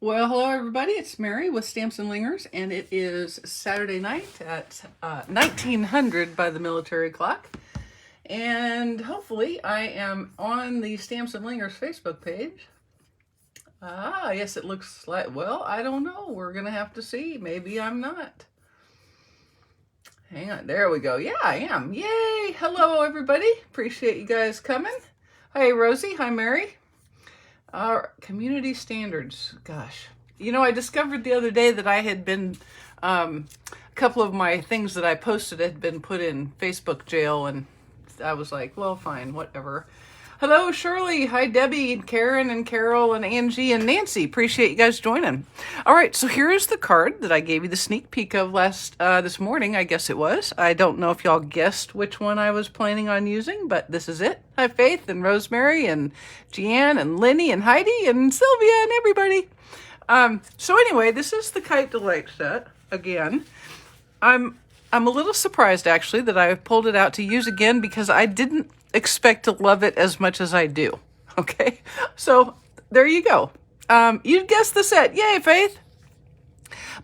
Well, hello everybody. It's Mary with Stamps-N-Lingers, and it is Saturday night at 1900 by the military clock. And hopefully I am on the Stamps-N-Lingers Facebook page. Yes, it looks like, well, I don't know. We're going to have to see. Maybe I'm not. Hang on. There we go. Yeah, I am. Yay. Hello, everybody. Appreciate you guys coming. Hi, Rosie. Hi, Mary. Our community standards. Gosh. You know, I discovered the other day that I had been, a couple of my things that I posted had been put in Facebook jail, and I was like, well, fine, whatever. Hello, Shirley. Hi, Debbie, and Karen, and Carol, and Angie, and Nancy. Appreciate you guys joining. All right, so here is the card that I gave you the sneak peek of this morning, I guess it was. I don't know if y'all guessed which one I was planning on using, but this is it. Hi, Faith, and Rosemary, and Jeanne, and Lenny, and Heidi, and Sylvia, and everybody. So anyway, this is the Kite Delight set again. I'm a little surprised, actually, that I pulled it out to use again because I didn't expect to love it as much as I do. Okay, so there you go. You guessed the set. Yay, Faith.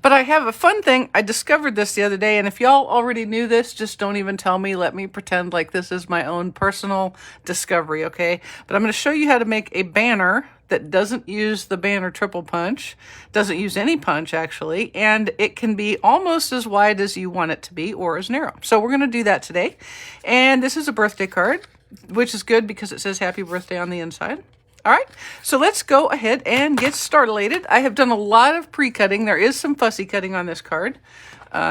But I have a fun thing. I discovered this the other day, and if y'all already knew this, just don't even tell me. Let me pretend like this is my own personal discovery, okay? But I'm going to show you how to make a banner that doesn't use the banner triple punch, doesn't use any punch, actually, and it can be almost as wide as you want it to be or as narrow. So we're going to do that today. And this is a birthday card, which is good because it says happy birthday on the inside. All right, so let's go ahead and get started. I have done a lot of pre-cutting. There is some fussy cutting on this card.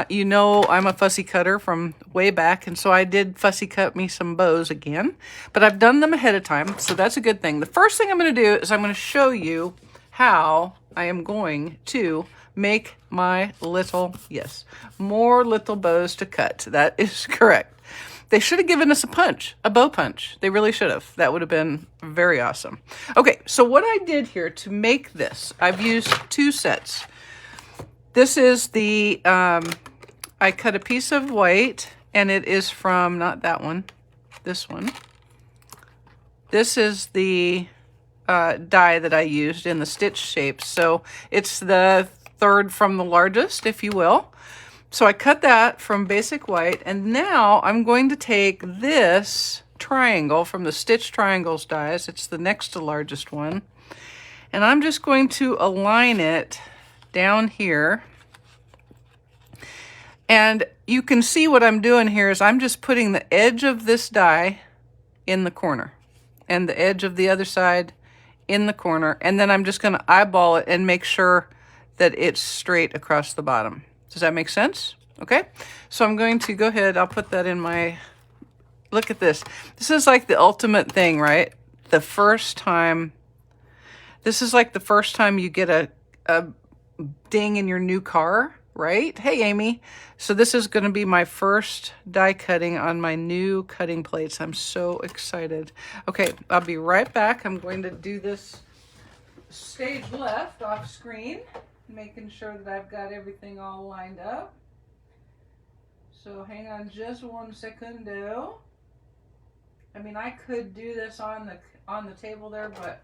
You know I'm a fussy cutter from way back, and so I did fussy cut me some bows again. But I've done them ahead of time, so that's a good thing. The first thing I'm going to do is I'm going to show you how I am going to make my more little bows to cut. That is correct. They should have given us a bow punch. They really should have. That would have been very awesome. Okay, so what I did here to make this, I've used two sets. This is the, I cut a piece of white, and it is from, not that one, this one. This is the die that I used in the stitch shapes. So it's the third from the largest, if you will. So I cut that from basic white, and now I'm going to take this triangle from the Stitch Triangles dies. It's the next to largest one. And I'm just going to align it down here. And you can see what I'm doing here is I'm just putting the edge of this die in the corner and the edge of the other side in the corner. And then I'm just going to eyeball it and make sure that it's straight across the bottom. Does that make sense? Okay, so I'm going to go ahead. I'll put that in my, look at this. This is like the ultimate thing, right? The first time, this is like the first time you get a ding in your new car, right? Hey, Amy. So this is going to be my first die cutting on my new cutting plates. I'm so excited. Okay, I'll be right back. I'm going to do this stage left off screen, making sure that I've got everything all lined up. So hang on just 1 second. I mean, I could do this on the table there, but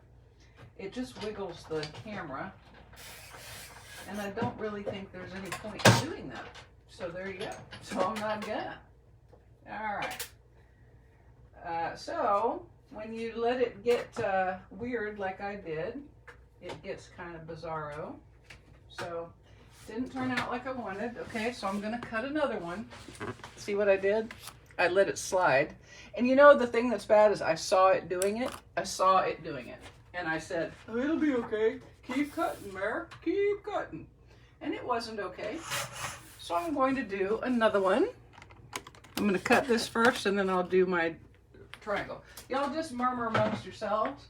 it just wiggles the camera. And I don't really think there's any point in doing that. So there you go. So I'm not gonna. All right. So when you let it get weird like I did, it gets kind of bizarro. So didn't turn out like I wanted. Okay, so I'm gonna cut another one. See what I did? I let it slide. And you know the thing that's bad is I saw it doing it. And I said, oh, it'll be okay. Keep cutting, Mare. Keep cutting. And it wasn't okay. So I'm going to do another one. I'm gonna cut this first and then I'll do my triangle. Y'all just murmur amongst yourselves.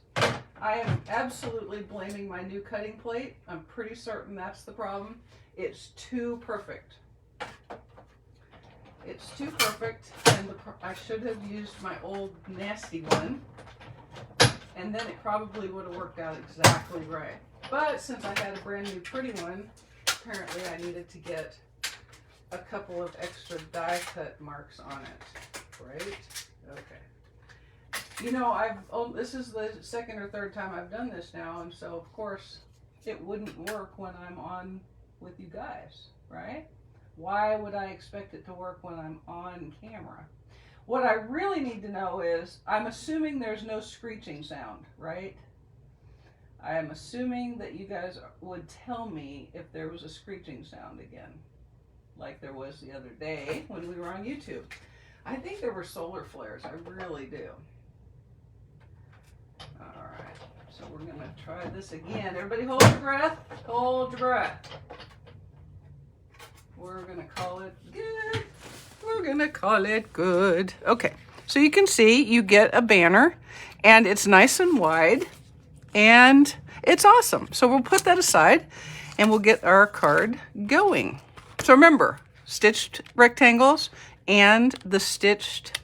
I am absolutely blaming my new cutting plate. I'm pretty certain that's the problem. It's too perfect. It's too perfect, and I should have used my old nasty one, and then it probably would have worked out exactly right. But since I had a brand new pretty one, apparently I needed to get a couple of extra die cut marks on it, right? Okay. You know, this is the second or third time I've done this now, and so of course it wouldn't work when I'm on with you guys, right? Why would I expect it to work when I'm on camera? What I really need to know is, I'm assuming there's no screeching sound, right? I am assuming that you guys would tell me if there was a screeching sound again, like there was the other day when we were on YouTube. I think there were solar flares, I really do. All right, so we're gonna try this again. Everybody hold your breath, hold your breath. We're gonna call it good. We're gonna call it good. Okay, so you can see you get a banner and it's nice and wide and it's awesome. So we'll put that aside and we'll get our card going. So remember, stitched rectangles and the stitched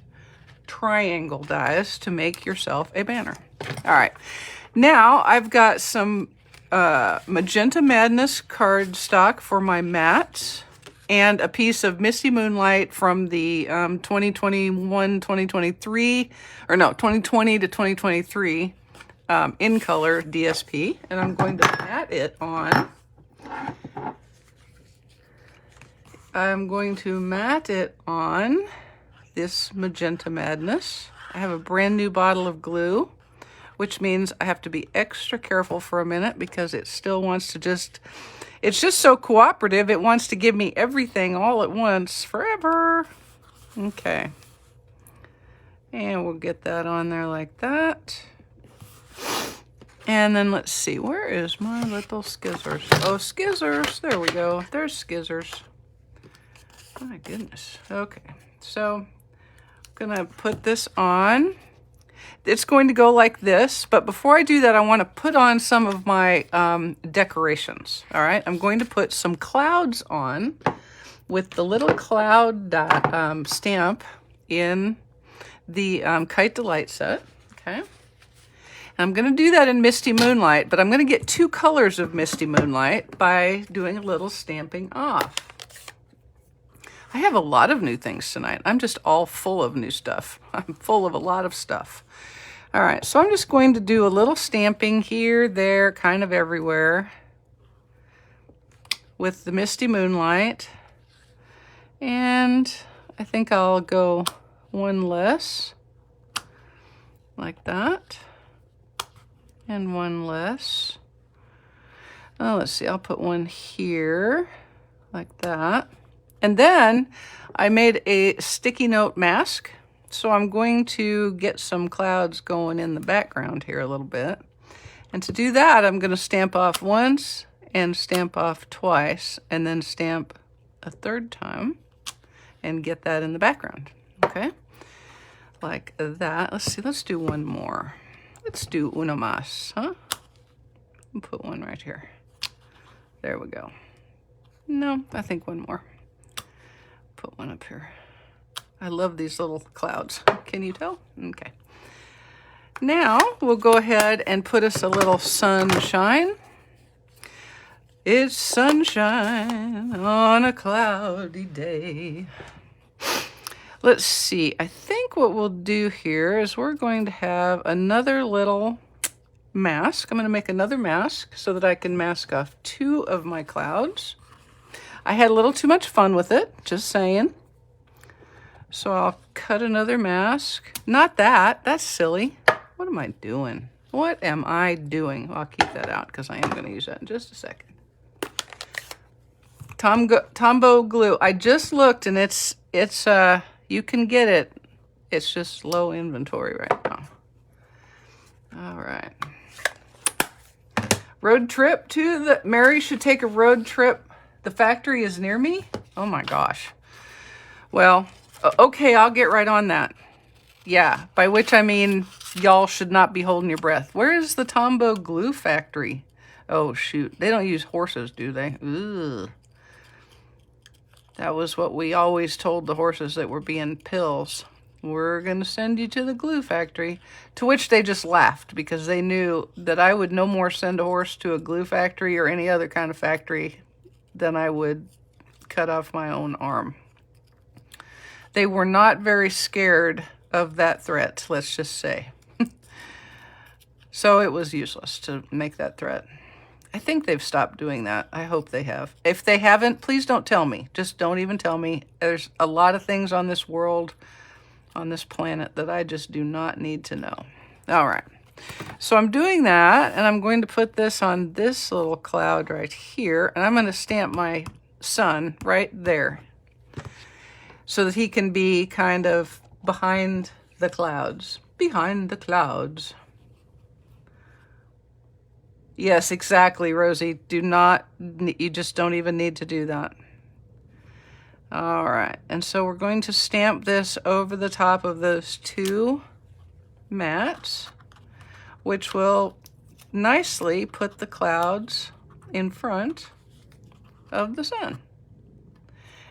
triangle dies to make yourself a banner. All right, now I've got some Magenta Madness cardstock for my mats and a piece of Misty Moonlight from the 2021-2023, or no, 2020 to 2023 in color DSP, and I'm going to mat it on. I'm going to mat it on this Magenta Madness. I have a brand new bottle of glue, which means I have to be extra careful for a minute because it still wants to just, it's just so cooperative. It wants to give me everything all at once forever. Okay. And we'll get that on there like that. And then let's see, where is my little skizzers? Oh, skizzers, there we go. There's skizzers. My goodness. Okay, so I'm gonna put this on. It's going to go like this, but before I do that, I want to put on some of my decorations. All right, I'm going to put some clouds on with the little cloud stamp in the Kite Delight set. Okay, I'm going to do that in Misty Moonlight, but I'm going to get two colors of Misty Moonlight by doing a little stamping off. I have a lot of new things tonight. I'm just all full of new stuff. I'm full of a lot of stuff. All right, so I'm just going to do a little stamping here, there, kind of everywhere with the Misty Moonlight. And I think I'll go one less, like that, and one less. Oh, let's see, I'll put one here, like that. And then I made a sticky note mask. So I'm going to get some clouds going in the background here a little bit. And to do that, I'm going to stamp off once and stamp off twice and then stamp a third time and get that in the background. Okay? Like that. Let's see, let's do one more. Let's do uno más, huh? I'll put one right here. There we go. No, I think one more. Put one up here. I love these little clouds. Can you tell? Okay. Now we'll go ahead and put us a little sunshine. It's sunshine on a cloudy day. Let's see. I think what we'll do here is we're going to have another little mask. I'm going to make another mask so that I can mask off two of my clouds. I had a little too much fun with it, just saying. So I'll cut another mask. Not that, that's silly. What am I doing? What am I doing? Well, I'll keep that out because I am going to use that in just a second. Tombow glue. I just looked and it's you can get it. It's just low inventory right now. All right. Road trip to the, Mary should take a road trip. The factory is near me? Oh my gosh. Well, okay, I'll get right on that. Yeah, by which I mean y'all should not be holding your breath. Where is the Tombow glue factory? Oh shoot, they don't use horses, do they? Ugh. That was what we always told the horses that were being pills. We're going to send you to the glue factory. To which they just laughed because they knew that I would no more send a horse to a glue factory or any other kind of factory than I would cut off my own arm. They were not very scared of that threat, let's just say. So it was useless to make that threat. I think they've stopped doing that. I hope they have. If they haven't, please don't tell me. Just don't even tell me. There's a lot of things on this world, on this planet, that I just do not need to know. All right. So I'm doing that, and I'm going to put this on this little cloud right here, and I'm going to stamp my sun right there so that he can be kind of behind the clouds. Behind the clouds. Yes, exactly, Rosie. You just don't even need to do that. All right, and so we're going to stamp this over the top of those two mats, which will nicely put the clouds in front of the sun.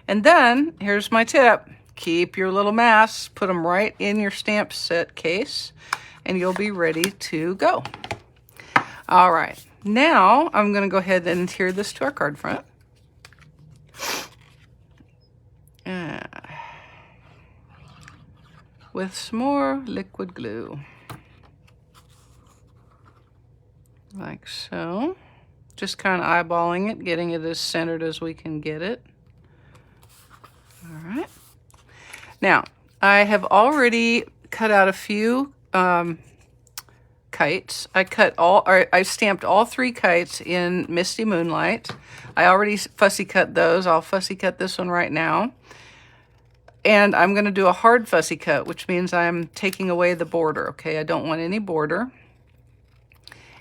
And then, here's my tip. Keep your little masks, put them right in your stamp set case, and you'll be ready to go. All right, now I'm going to go ahead and adhere this to our card front. With some more liquid glue. Like so. Just kind of eyeballing it, getting it as centered as we can get it. All right. Now, I have already cut out a few kites. I stamped all 3 kites in Misty Moonlight. I already fussy cut those. I'll fussy cut this one right now. And I'm going to do a hard fussy cut, which means I'm taking away the border, okay? I don't want any border.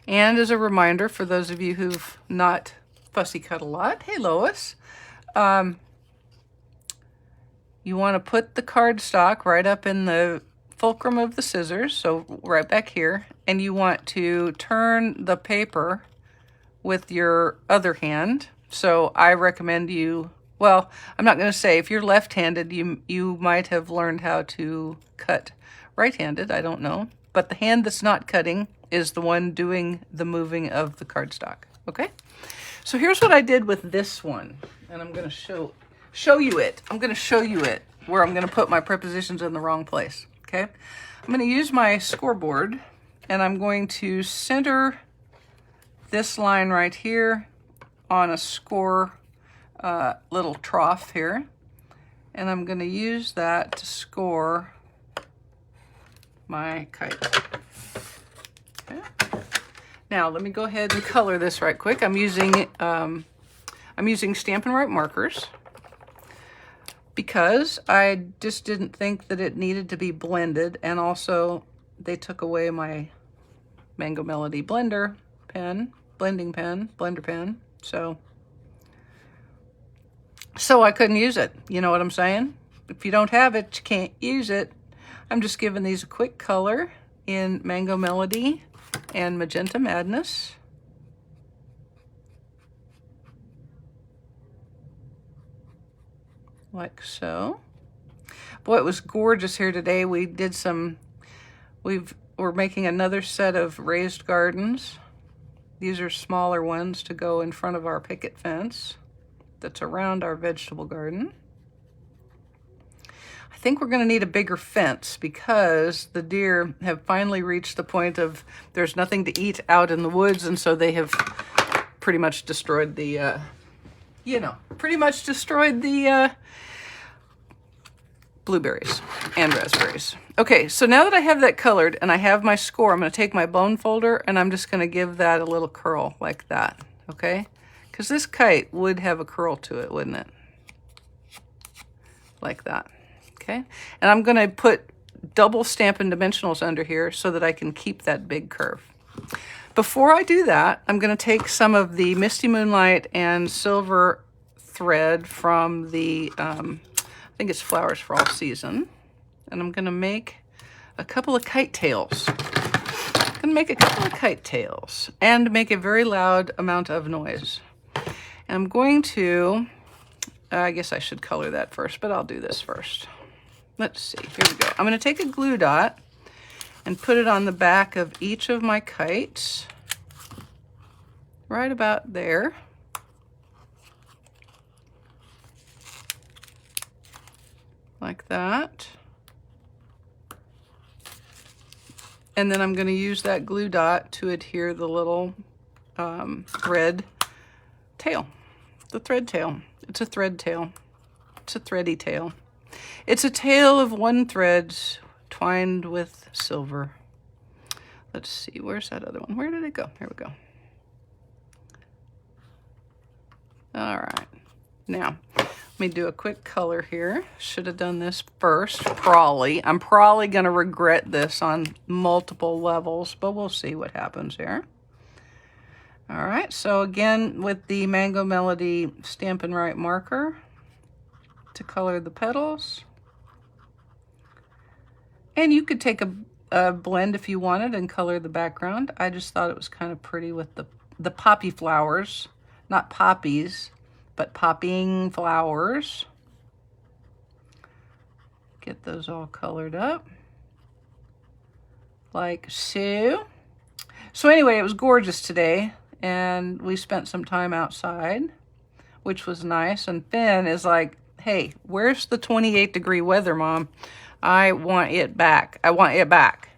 And as a reminder, for those of you who've not fussy cut a lot, hey Lois, you want to put the cardstock right up in the fulcrum of the scissors, so right back here, and you want to turn the paper with your other hand. So I recommend you, well, I'm not going to say, if you're left-handed, you might have learned how to cut right-handed, I don't know. But the hand that's not cutting is the one doing the moving of the cardstock, okay? So here's what I did with this one, and I'm going to show you it. I'm going to show you it, where I'm going to put my prepositions in the wrong place, okay? I'm going to use my scoreboard, and I'm going to center this line right here on a score little trough here, and I'm going to use that to score my kite. Okay. Now let me go ahead and color this right quick. I'm using Stampin' Right markers because I just didn't think that it needed to be blended, and also they took away my Mango Melody blender pen, blender pen, so I couldn't use it. You know what I'm saying? If you don't have it, you can't use it. I'm just giving these a quick color in Mango Melody and Magenta Madness. Like so. Boy, it was gorgeous here today. We did we're making another set of raised gardens. These are smaller ones to go in front of our picket fence that's around our vegetable garden. I think we're going to need a bigger fence because the deer have finally reached the point of there's nothing to eat out in the woods, and so they have pretty much destroyed the, blueberries and raspberries. Okay, so now that I have that colored and I have my score, I'm going to take my bone folder and I'm just going to give that a little curl like that, okay? Because this kite would have a curl to it, wouldn't it? Like that, okay? And I'm going to put double Stampin' Dimensionals under here so that I can keep that big curve. Before I do that, I'm going to take some of the Misty Moonlight and silver thread from the, I think it's Flowers for All Season, and I'm going to make a couple of kite tails. I'm going to make a couple of kite tails and make a very loud amount of noise. And I'm going to, I guess I should color that first, but I'll do this first. Let's see, here we go. I'm going to take a glue dot and put it on the back of each of my kites, right about there. Like that. And then I'm going to use that glue dot to adhere the little red tail, the thread tail. It's a thread tail. It's a thready tail. It's a tail of one thread twined with silver. Let's see, where's that other one? Where did it go? Here we go. All right, now let me do a quick color here. Should have done this first, probably. I'm probably gonna regret this on multiple levels, but we'll see what happens here. All right, so again, with the Mango Melody Stampin' Right marker to color the petals. And you could take a blend if you wanted and color the background. I just thought it was kind of pretty with the poppy flowers. Not poppies, but popping flowers. Get those all colored up. Like so. So anyway, it was gorgeous today, and we spent some time outside, which was nice. And Finn is like, hey, where's the 28-degree weather, Mom? I want it back. I want it back.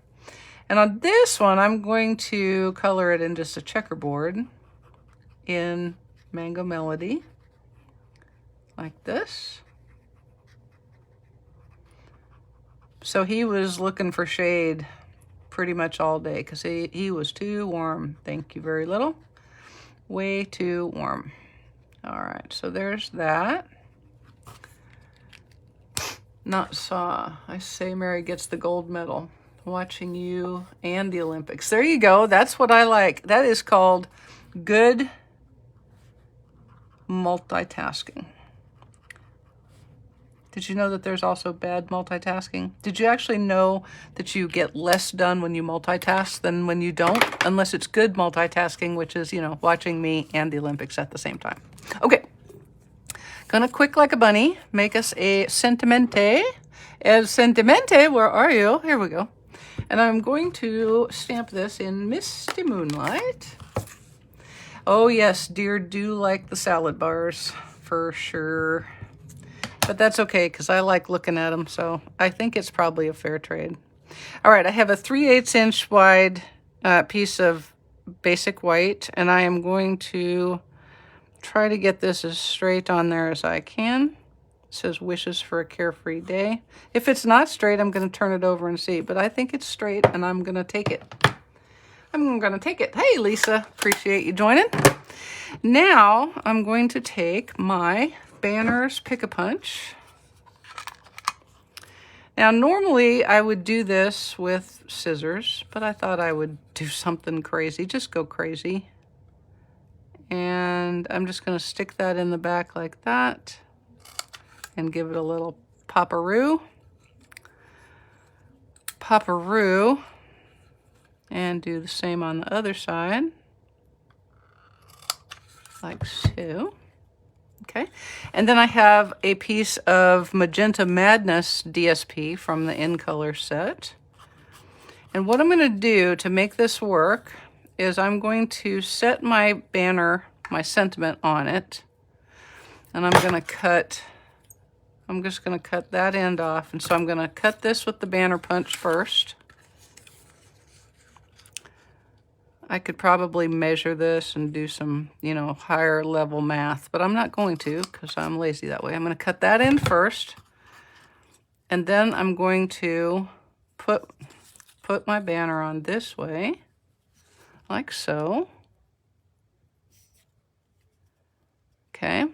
And on this one, I'm going to color it in just a checkerboard in Mango Melody, like this. So he was looking for shade pretty much all day because he was too warm. Thank you very little. Way too warm. All right, so there's that. Not saw. I say Mary gets the gold medal. Watching you and the Olympics. There you go. That's what I like. That is called good multitasking. Did you know that there's also bad multitasking? Did you actually know that you get less done when you multitask than when you don't? Unless it's good multitasking, which is, you know, watching me and the Olympics at the same time. Okay. Gonna quick like a bunny, make us a sentimente. El sentimente, where are you? Here we go. And I'm going to stamp this in Misty Moonlight. Oh yes, dear do like the salad bars, for sure. But that's okay, because I like looking at them, so I think it's probably a fair trade. All right, I have a 3/8 inch wide piece of basic white, and I am going to try to get this as straight on there as I can. It says wishes for a carefree day. If it's not straight, I'm going to turn it over and see, but I think it's straight, and I'm going to take it. I'm going to take it. Hey, Lisa, appreciate you joining. Now, I'm going to take my Banners Pick-a-Punch. Now, normally I would do this with scissors, but I thought I would do something crazy, just go crazy. And I'm just going to stick that in the back like that and give it a little pop-a-roo. Pop-a-roo. And do the same on the other side, like so. Okay, and then I have a piece of Magenta Madness DSP from the In Color set. And what I'm going to do to make this work is I'm going to set my banner, my sentiment on it, and I'm going to cut, I'm just going to cut that end off. And so I'm going to cut this with the banner punch first. I could probably measure this and do some, you know, higher level math, but I'm not going to because I'm lazy that way. I'm going to cut that in first, and then I'm going to put my banner on this way, like so. Okay.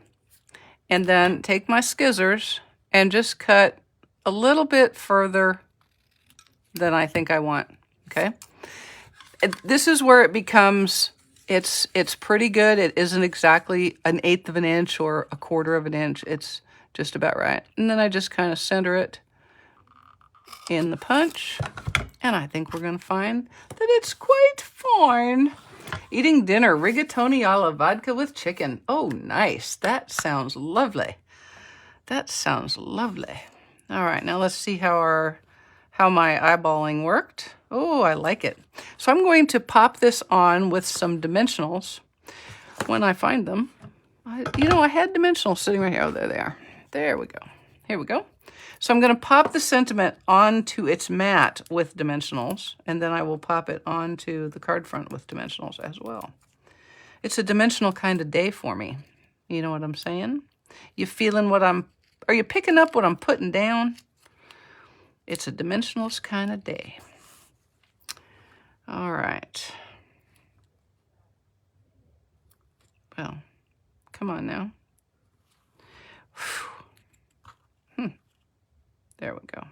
And then take my scissors and just cut a little bit further than I think I want. Okay. This is where it becomes, it's pretty good. It isn't exactly 1/8 of an inch or 1/4 of an inch. It's just about right. And then I just kind of center it in the punch. And I think we're going to find that it's quite fine. Eating dinner, rigatoni alla vodka with chicken. Oh, nice. That sounds lovely. That sounds lovely. All right, now let's see how my eyeballing worked. Oh, I like it. So I'm going to pop this on with some dimensionals when I find them. You know, I had dimensionals sitting right here. Oh, there they are. There we go. Here we go. So I'm going to pop the sentiment onto its mat with dimensionals, and then I will pop it onto the card front with dimensionals as well. It's a dimensional kind of day for me. You know what I'm saying? You feeling what are you picking up what I'm putting down? It's a dimensionals kind of day. All right. Well, come on now. There we go.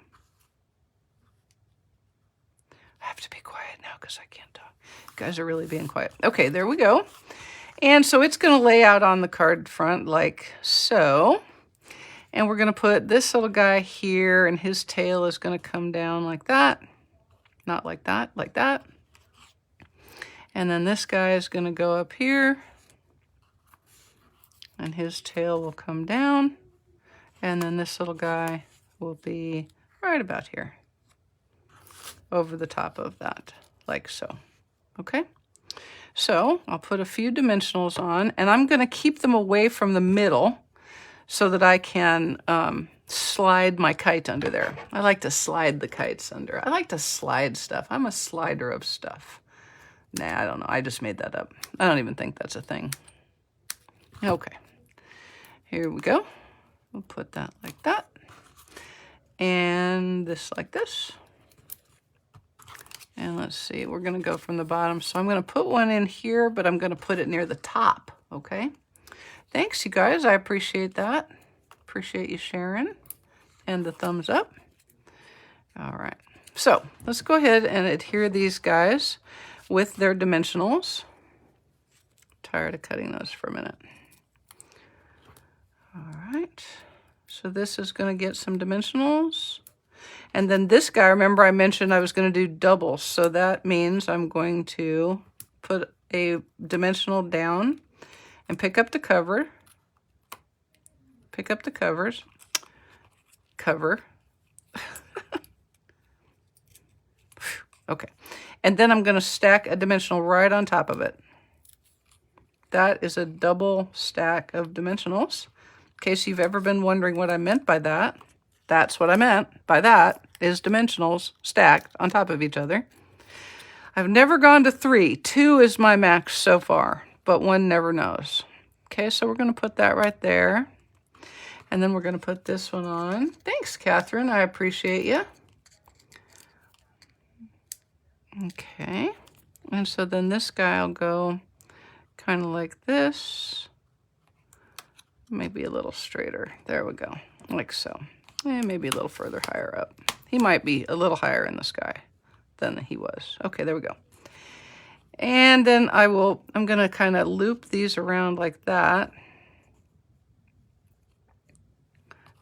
I have to be quiet now because I can't talk. You guys are really being quiet. Okay, there we go. And so it's going to lay out on the card front like so. And we're going to put this little guy here, and his tail is going to come down like that. Not like that, like that. And then this guy is going to go up here, and his tail will come down. And then this little guy will be right about here, over the top of that, like so. Okay? So I'll put a few dimensionals on, and I'm going to keep them away from the middle so that I can slide my kite under there. I like to slide the kites under. I like to slide stuff. I'm a slider of stuff. Nah, I don't know. I just made that up. I don't even think that's a thing. Okay. Here we go. We'll put that like that. And this like this. And let's see, we're going to go from the bottom. So I'm going to put one in here, but I'm going to put it near the top, okay? Thanks, you guys. I appreciate that. Appreciate you sharing and the thumbs up. All right. So let's go ahead and adhere these guys with their dimensionals. Tired of cutting those for a minute. All right. So this is going to get some dimensionals. And then this guy, remember I mentioned I was going to do doubles. So that means I'm going to put a dimensional down and pick up the cover. Pick up the covers. Cover. Okay. And then I'm going to stack a dimensional right on top of it. That is a double stack of dimensionals. In case you've ever been wondering what I meant by that, that's what I meant by that, is dimensionals stacked on top of each other. I've never gone to 3. 2 is my max so far, but one never knows. Okay, so we're going to put that right there. And then we're going to put this one on. Thanks, Catherine. I appreciate you. Okay. And so then this guy will go kind of like this. Maybe a little straighter. There we go. Like so. And maybe a little further higher up. He might be a little higher in the sky than he was. Okay, there we go. And then I'm going to kind of loop these around like that.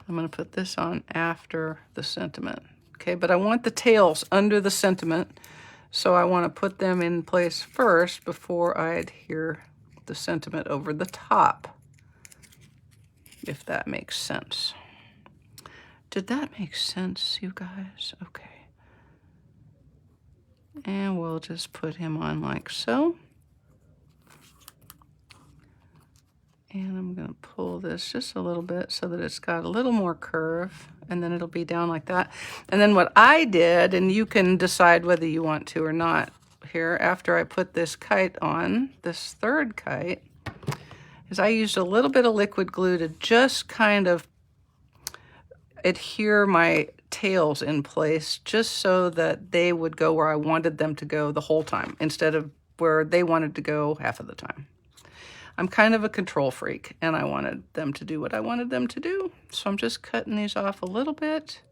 I'm going to put this on after the sentiment. Okay, but I want the tails under the sentiment, so I want to put them in place first before I adhere the sentiment over the top, if that makes sense. Did that make sense, you guys? Okay. And we'll just put him on like so. And I'm going to pull this just a little bit so that it's got a little more curve, and then it'll be down like that. And then what I did, and you can decide whether you want to or not here, after I put this kite on, this third kite, is I used a little bit of liquid glue to just kind of adhere my tails in place, just so that they would go where I wanted them to go the whole time, instead of where they wanted to go half of the time. I'm kind of a control freak, and I wanted them to do what I wanted them to do. So I'm just cutting these off a little bit,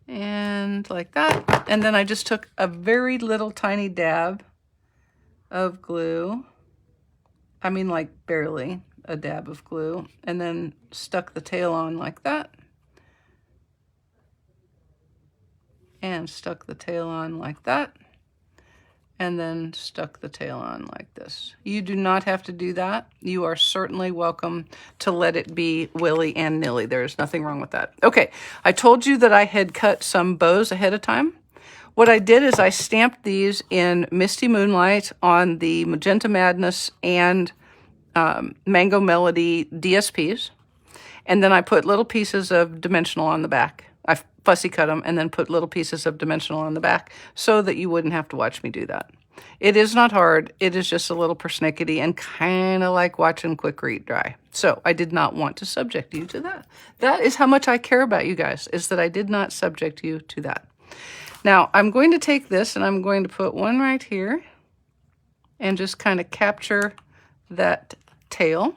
and like that. And then I just took a very little tiny dab of glue. I mean, like barely a dab of glue, and then stuck the tail on like that. And stuck the tail on like that. And then stuck the tail on like this. You do not have to do that. You are certainly welcome to let it be willy and nilly. There's nothing wrong with that. Okay, I told you that I had cut some bows ahead of time. What I did is I stamped these in Misty Moonlight on the Magenta Madness and Mango Melody DSPs. And then I put little pieces of dimensional on the back. I fussy cut them and then put little pieces of dimensional on the back so that you wouldn't have to watch me do that. It is not hard. It is just a little persnickety and kind of like watching quick read dry. So I did not want to subject you to that. That is how much I care about you guys, is that I did not subject you to that. Now I'm going to take this and I'm going to put one right here and just kind of capture that tail.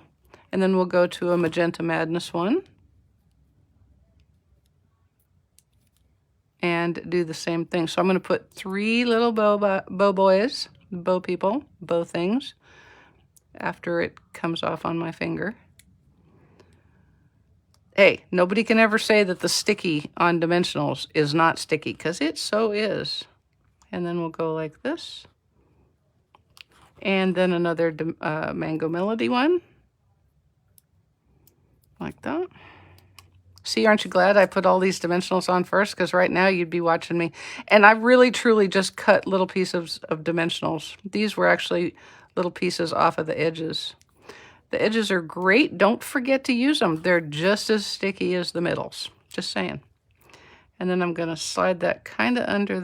And then we'll go to a Magenta Madness one and do the same thing. So I'm going to put 3 little bow people, bow things, after it comes off on my finger. Hey, nobody can ever say that the sticky on dimensionals is not sticky, because it so is. And then we'll go like this. And then another Mango Melody one. Like that. See, aren't you glad I put all these dimensionals on first? Because right now you'd be watching me. And I really, truly just cut little pieces of dimensionals. These were actually little pieces off of the edges. The edges are great. Don't forget to use them. They're just as sticky as the middles. Just saying. And then I'm going to slide that kind of under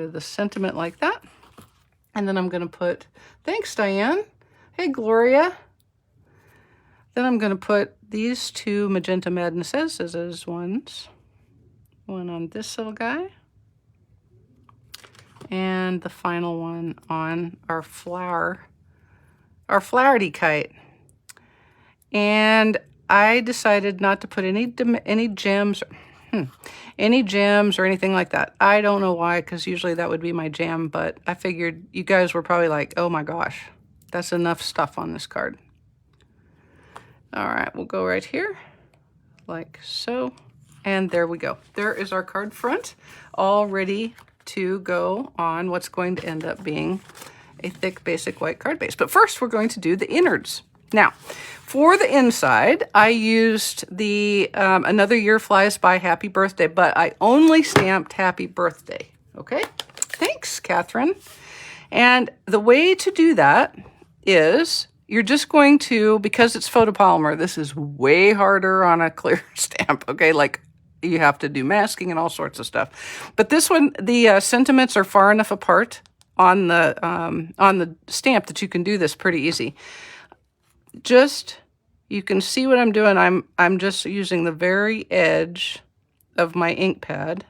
the sentiment like that. And then I'm going to put, thanks, Diane. Hey, Gloria. Then I'm going to put these 2 Magenta Madnesses ones. One on this little guy. And the final one on our flowerty kite. And I decided not to put any gems, any gems or anything like that. I don't know why, because usually that would be my jam, but I figured you guys were probably like, oh my gosh, that's enough stuff on this card. All right, we'll go right here, like so. And there we go. There is our card front, all ready to go on what's going to end up being a thick basic white card base. But first we're going to do the innards. Now, for the inside, I used the Another Year Flies By Happy Birthday, but I only stamped Happy Birthday, okay? Thanks, Catherine. And the way to do that is you're just going to, because it's photopolymer, this is way harder on a clear stamp, okay? Like, you have to do masking and all sorts of stuff. But this one, the sentiments are far enough apart on the stamp that you can do this pretty easy. Just, you can see what I'm doing. I'm just using the very edge of my ink pad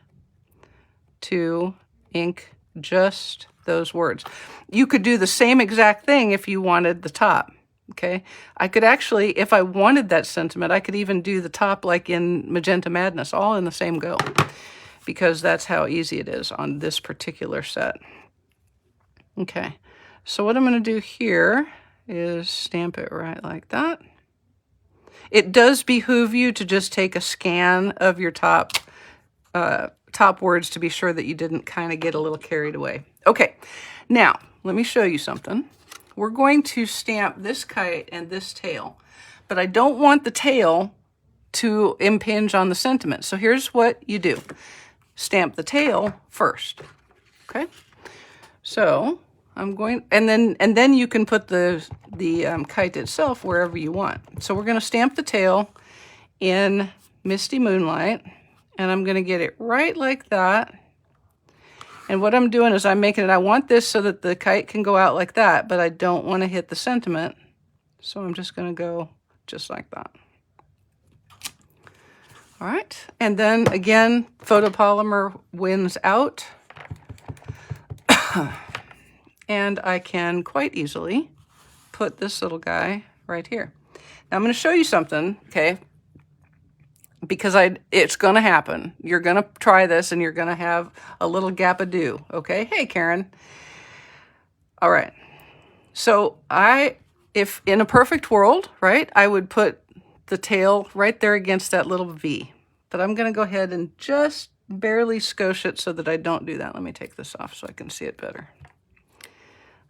to ink just those words. You could do the same exact thing if you wanted the top. Okay, I could actually, if I wanted that sentiment, I could even do the top like in Magenta Madness, all in the same go, because that's how easy it is on this particular set. Okay, so what I'm going to do here is stamp it right like that. It does behoove you to just take a scan of your top words to be sure that you didn't kind of get a little carried away. Okay, now let me show you something. We're going to stamp this kite and this tail, but I don't want the tail to impinge on the sentiment. So here's what you do. Stamp the tail first, okay? So I'm going, and then you can put the kite itself wherever you want. So we're gonna stamp the tail in Misty Moonlight, and I'm gonna get it right like that. And what I'm doing is I'm making it, I want this so that the kite can go out like that, but I don't want to hit the sentiment. So I'm just going to go just like that. All right. And then again, photopolymer wins out. And I can quite easily put this little guy right here. Now I'm going to show you something, okay? Because it's going to happen. You're going to try this and you're going to have a little gap-a-do, okay? Hey, Karen. All right. So if in a perfect world, right, I would put the tail right there against that little V. But I'm going to go ahead and just barely skosh it so that I don't do that. Let me take this off so I can see it better.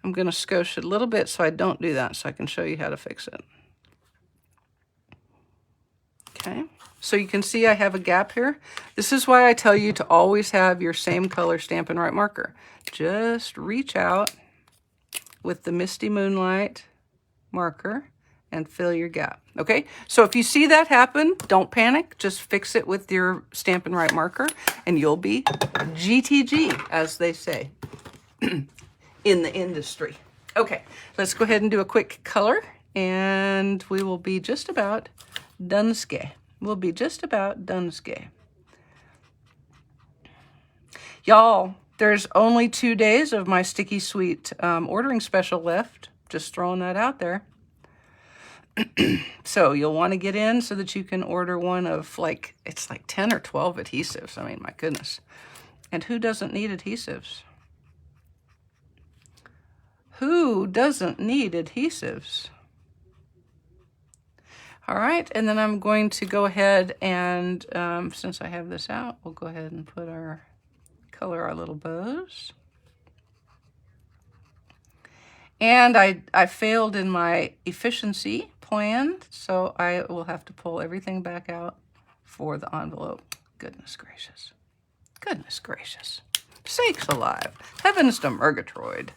I'm going to skosh it a little bit so I don't do that, so I can show you how to fix it. Okay. So you can see I have a gap here. This is why I tell you to always have your same color Stampin' Write marker. Just reach out with the Misty Moonlight marker and fill your gap. Okay, so if you see that happen, don't panic. Just fix it with your Stampin' Write marker and you'll be GTG, as they say. in the industry. Okay, let's go ahead and do a quick color, and we will be just about done. We'll be just about done. Y'all, there's only 2 days of my Sticky Sweet ordering special left. Just throwing that out there. So you'll want to get in so that you can order one of like, it's like 10 or 12 adhesives. I mean, my goodness. And who doesn't need adhesives? Who doesn't need adhesives? All right, and then I'm going to go ahead and, since I have this out, we'll go ahead and put color our little bows. And I failed in my efficiency plan, so I will have to pull everything back out for the envelope. Goodness gracious. Goodness gracious. Sakes alive. Heavens to Murgatroyd.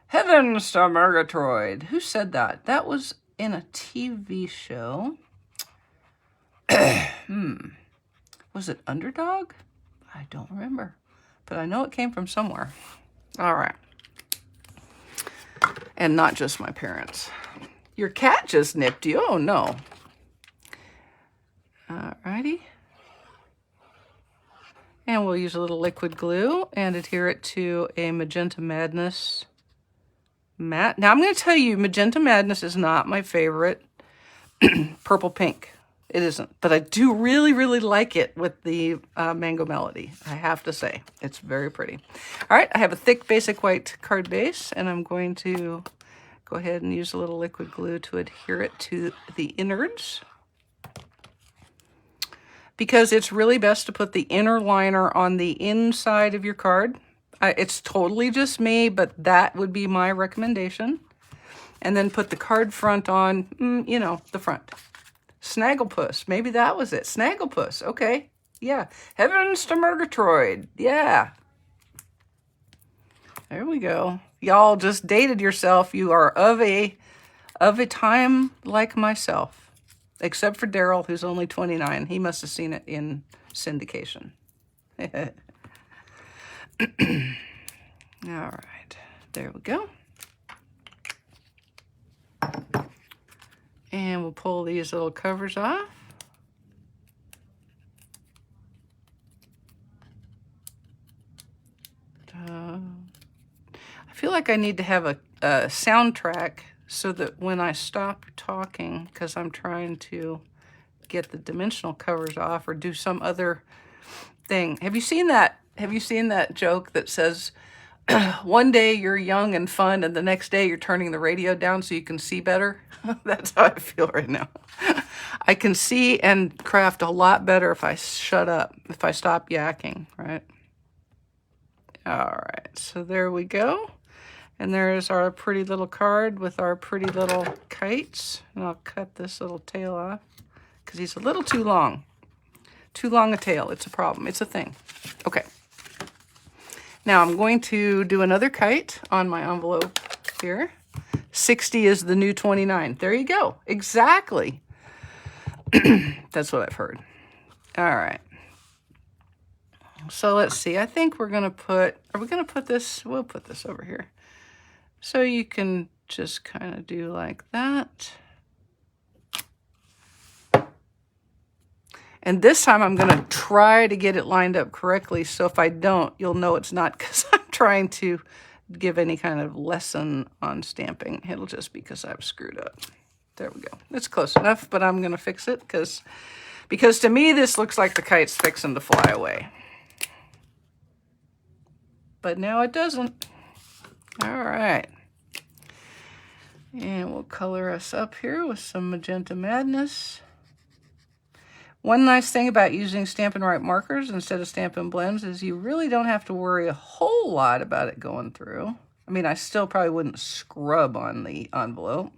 Heavens to Murgatroyd. Who said that? That was in a TV show. Was it Underdog? I don't remember. But I know it came from somewhere. All right. And not just my parents. Your cat just nipped you. Oh, no. Alrighty. And we'll use a little liquid glue and adhere it to a Magenta Madness matte. Now, I'm going to tell you, Magenta Madness is not my favorite purple pink. It isn't. But I do really, really like it with the Mango Melody, I have to say. It's very pretty. All right, I have a thick basic white card base, and I'm going to go ahead and use a little liquid glue to adhere it to the innards. Because it's really best to put the inner liner on the inside of your card. It's totally just me, but that would be my recommendation. And then put the card front on, you know, the front. Snagglepuss, maybe that was it. Snagglepuss, okay. Yeah, Heavens to Murgatroyd, yeah. There we go. Y'all just dated yourself. You are of a time like myself. Except for Daryl, who's only 29. He must have seen it in syndication. All right, there we go. And we'll pull these little covers off. I feel like I need to have a soundtrack so that when I stop talking, because I'm trying to get the dimensional covers off or do some other thing. Have you seen that? Have you seen that joke that says, one day you're young and fun, and the next day you're turning the radio down so you can see better? That's how I feel right now. I can see and craft a lot better if I shut up, if I stop yakking, right? All right, so there we go. And there's our pretty little card with our pretty little kites. And I'll cut this little tail off because he's a little too long. Too long a tail. It's a problem. It's a thing. Okay. Now I'm going to do another kite on my envelope here. 60 is the new 29. There you go. Exactly. That's what I've heard. All right. So let's see. I think we're going to put, are we going to put this? We'll put this over here. So you can just kind of do like that. And this time I'm going to try to get it lined up correctly. So if I don't, you'll know it's not because I'm trying to give any kind of lesson on stamping. It'll just be because I've screwed up. There we go. It's close enough, but I'm going to fix it because to me this looks like the kite's fixing to fly away. But now it doesn't. All right. And we'll color us up here with some Magenta Madness. One nice thing about using Stampin' Write markers instead of Stampin' Blends is you really don't have to worry a whole lot about it going through. I mean, I still probably wouldn't scrub on the envelope,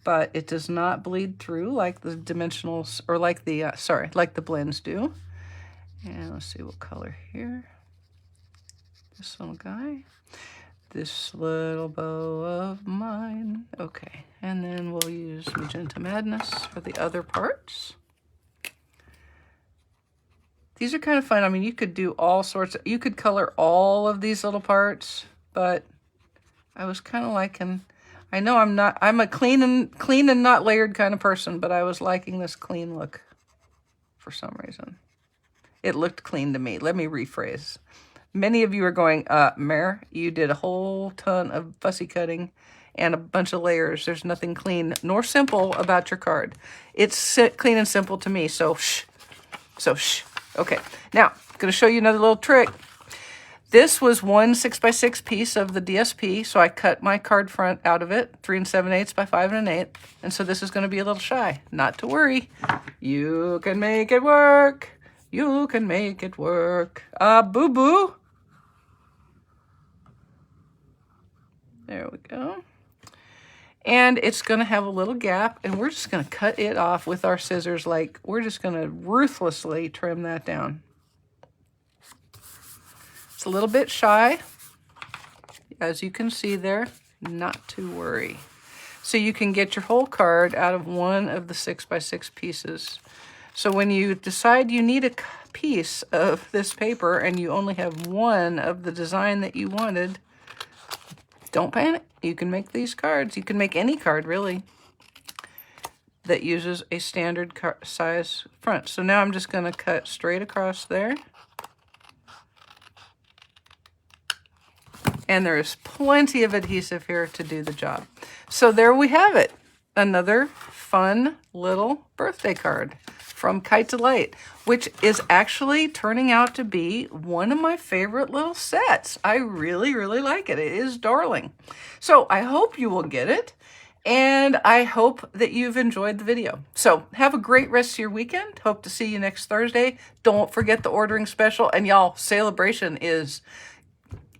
but it does not bleed through like the dimensionals, or like the, like the blends do. And let's see what color here. This little guy. This little bow of mine. Okay, and then we'll use Magenta Madness for the other parts. These are kind of fun. I mean, you could do all sorts of, you could color all of these little parts, but I was kind of liking, I know I'm a clean and not layered kind of person, but I was liking this clean look for some reason. It looked clean to me. Let me rephrase. Many of you are going, Mare, you did a whole ton of fussy cutting and a bunch of layers. There's nothing clean nor simple about your card. It's clean and simple to me, so shh. So shh. Okay, now I'm going to show you another little trick. This was one 6x6 piece of the DSP, so I cut my card front out of it, 3 7/8 by 5 1/8, and so this is going to be a little shy. Not to worry, you can make it work. You can make it work. Boo-boo. There we go. And it's going to have a little gap, and we're just going to cut it off with our scissors. Like, we're just going to ruthlessly trim that down. It's a little bit shy, as you can see there. Not to worry. So you can get your whole card out of one of the 6x6 pieces. So when you decide you need a piece of this paper and you only have one of the design that you wanted, don't panic. You can make these cards. You can make any card, really, that uses a standard size front. So now I'm just going to cut straight across there. And there is plenty of adhesive here to do the job. So there we have it. Another fun little birthday card from Kite Delight, which is actually turning out to be one of my favorite little sets. I really, really like it. It is darling. So I hope you will get it, and I hope that you've enjoyed the video. So have a great rest of your weekend. Hope to see you next Thursday. Don't forget the ordering special, and y'all, celebration is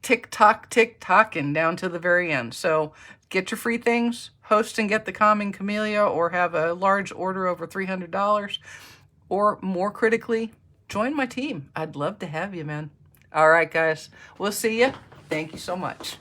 tick-tocking down to the very end. So get your free things, host and get the Calming Camellia, or have a large order over $300. Or more critically, join my team. I'd love to have you, man. All right, guys. We'll see you. Thank you so much.